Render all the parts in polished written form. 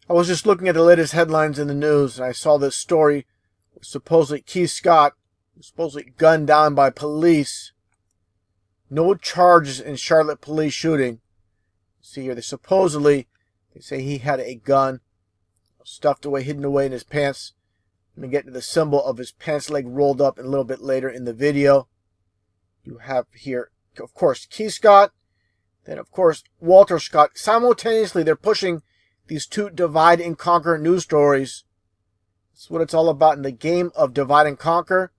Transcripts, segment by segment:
I was just looking at the latest headlines in the news, and I saw this story. Supposedly Keith Scott was supposedly gunned down by police. No charges in Charlotte police shooting. See here, they say he had a gun stuffed away, hidden away in his pants. I'm going to get to the symbol of his pants leg rolled up a little bit later in the video. You have here, of course, Keith Scott. Then, of course, Walter Scott. Simultaneously, they're pushing these two divide and conquer news stories. That's what it's all about in the game of divide and conquer.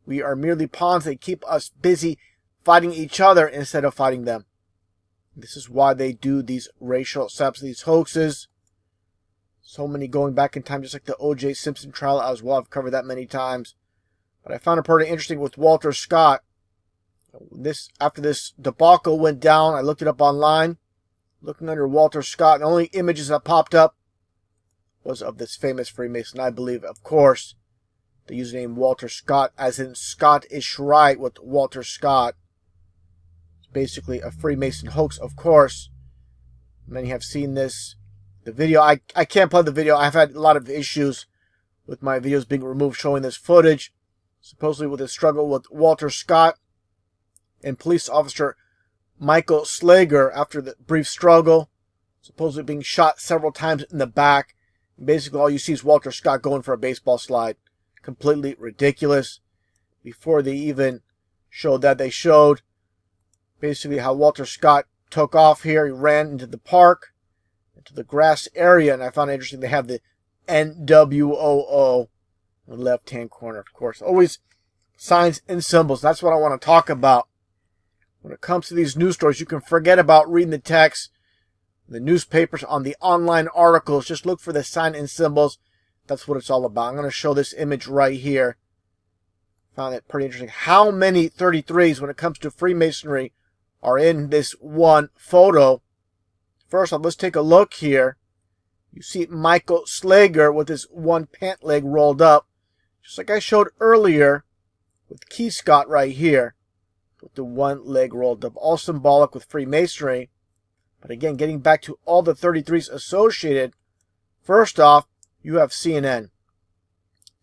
We are merely pawns. They keep us busy fighting each other instead of fighting them. This is why they do these racial saps, these hoaxes. So many going back in time, just like the O.J. Simpson trial as well. I've covered that many times. But I found it pretty interesting with Walter Scott. After this debacle went down, I looked it up online. Looking under Walter Scott, the only images that popped up was of this famous Freemason. I believe, of course, the username Walter Scott, as in Scottish Rite with Walter Scott. It's basically a Freemason hoax, of course. Many have seen this. The video, I can't play the video. I've had a lot of issues with my videos being removed showing this footage. Supposedly with a struggle with Walter Scott and police officer Michael Slager after the brief struggle. Supposedly being shot several times in the back. Basically all you see is Walter Scott going for a baseball slide. Completely ridiculous. Before they even showed that, they showed basically how Walter Scott took off here. He ran into the park, into the grass area, and I found it interesting they have the NWOO in the left-hand corner, of course. Always signs and symbols. That's what I want to talk about. When it comes to these news stories, you can forget about reading the text, the newspapers, on the online articles. Just look for the sign and symbols. That's what it's all about. I'm going to show this image right here. Found it pretty interesting. How many 33s when it comes to Freemasonry are in this one photo? First off, let's take a look here. You see Michael Slager with his one pant leg rolled up. Just like I showed earlier with Keith Scott right here. With the one leg rolled up. All symbolic with Freemasonry. But again, getting back to all the 33s associated. First off, you have CNN.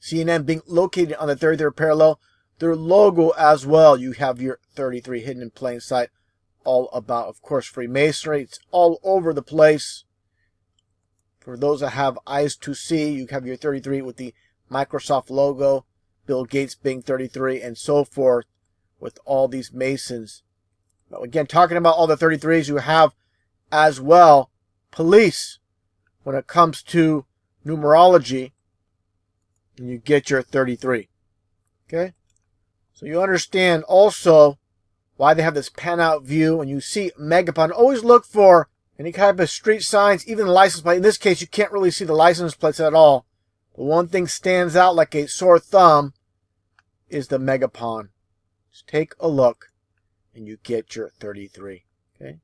CNN being located on the 33rd parallel. Their logo as well. You have your 33 hidden in plain sight. All about, of course, Freemasonry. It's all over the place. For those that have eyes to see, you have your 33 with the Microsoft logo. Bill Gates being 33 and so forth. With all these Masons. Now, again, talking about all the 33s, you have as well police when it comes to numerology. And you get your 33. Okay? So you understand also why they have this pan-out view. When you see Megapon, always look for any kind of street signs, even the license plate. In this case, you can't really see the license plates at all. But one thing stands out like a sore thumb is the Megapon. Just take a look, and you get your 33. Okay.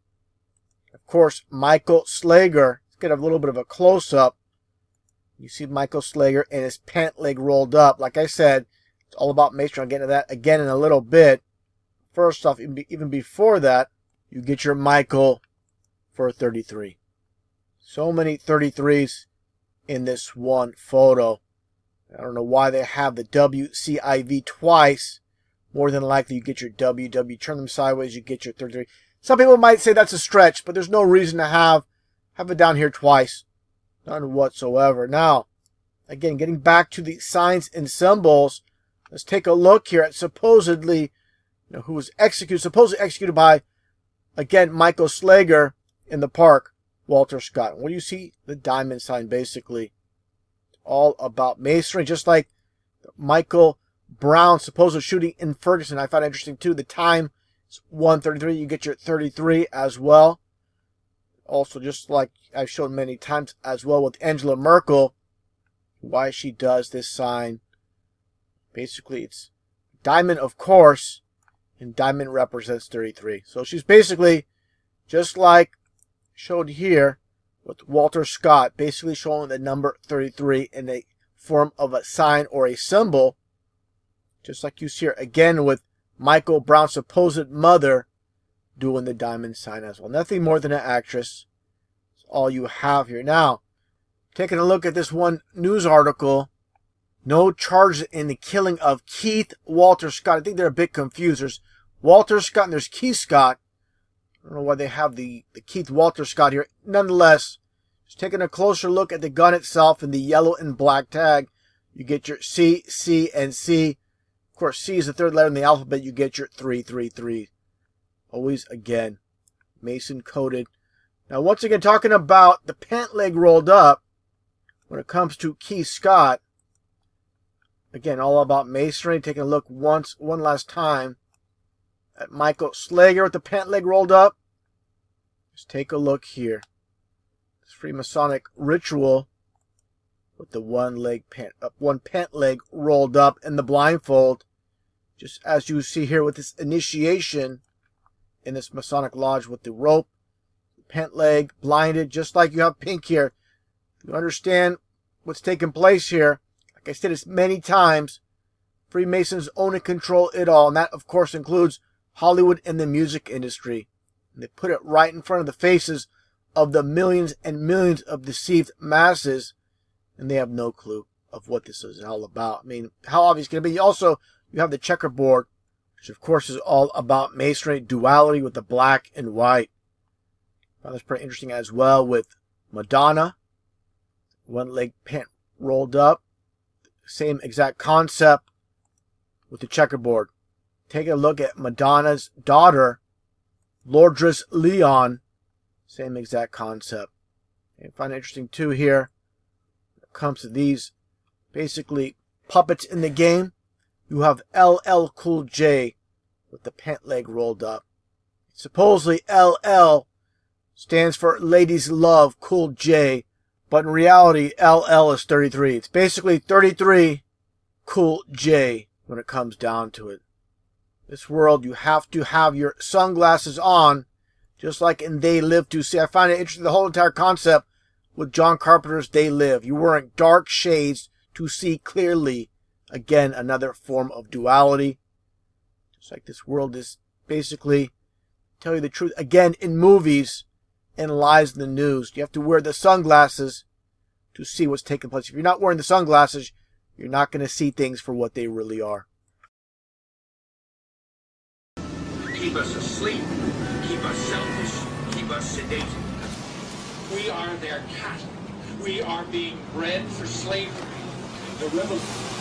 Of course, Michael Slager. Let's get a little bit of a close-up. You see Michael Slager and his pant leg rolled up. Like I said, it's all about Masonry. I'll get into that again in a little bit. First off, even before that, you get your Michael for 33. So many 33s in this one photo. I don't know why they have the WCIV twice. More than likely, you get your WW. Turn them sideways, you get your 33. Some people might say that's a stretch, but there's no reason to have it down here twice. None whatsoever. Now, again, getting back to the signs and symbols, let's take a look here at supposedly, who was supposedly executed by, again, Michael Slager in the park, Walter Scott. What do you see? The diamond sign, basically. It's all about Masonry, just like Michael Brown supposed shooting in Ferguson. I found it interesting too. The time is 1:33. You get your 33 as well. Also, just like I've shown many times as well with Angela Merkel, why she does this sign. Basically, it's diamond, of course, and diamond represents 33. So she's basically just like showed here with Walter Scott, basically showing the number 33 in a form of a sign or a symbol. Just like you see here again with Michael Brown's supposed mother doing the diamond sign as well. Nothing more than an actress. That's all you have here. Now, Taking a look at this one news article. No charges in the killing of Keith Walter Scott. I think they're a bit confused. There's Walter Scott and there's Keith Scott. I don't know why they have the Keith Walter Scott here. Nonetheless, just taking a closer look at the gun itself and the yellow and black tag. You get your C, C, and C. Of course, C is the third letter in the alphabet. You get your 333. Always, again, Mason coded. Now, once again, talking about the pant leg rolled up when it comes to Keith Scott. Again, all about masonry. Taking a look one last time at Michael Slager with the pant leg rolled up. Just take a look here. This Freemasonic ritual with the one pant leg rolled up in the blindfold. Just as you see here with this initiation in this Masonic lodge with the rope, pant leg, blinded, just like you have pink here. You understand what's taking place here. Like I said this many times, Freemasons own and control it all. And that, of course, includes Hollywood and the music industry. And they put it right in front of the faces of the millions and millions of deceived masses. And they have no clue of what this is all about. I mean, how obvious can it be? Also, you have the checkerboard, which, of course, is all about masonry, duality with the black and white. That's pretty interesting as well with Madonna. One leg pant rolled up. Same exact concept with the checkerboard. Take a look at Madonna's daughter, Lourdes Leon. Same exact concept. And I find it interesting too here, when it comes to these basically puppets in the game, you have LL Cool J with the pant leg rolled up. Supposedly LL stands for Ladies Love Cool J, but in reality, LL is 33. It's basically 33 Cool J when it comes down to it. This world, you have to have your sunglasses on, just like in They Live to See. I find it interesting, the whole entire concept with John Carpenter's They Live. You're wearing dark shades to see clearly. Again, another form of duality. Just like this world is basically, tell you the truth, again, in movies and lies in the news. You have to wear the sunglasses to see what's taking place. If you're not wearing the sunglasses, you're not going to see things for what they really are. Keep us asleep, keep us selfish, keep us sedated. We are their cattle. We are being bred for slavery. The revolution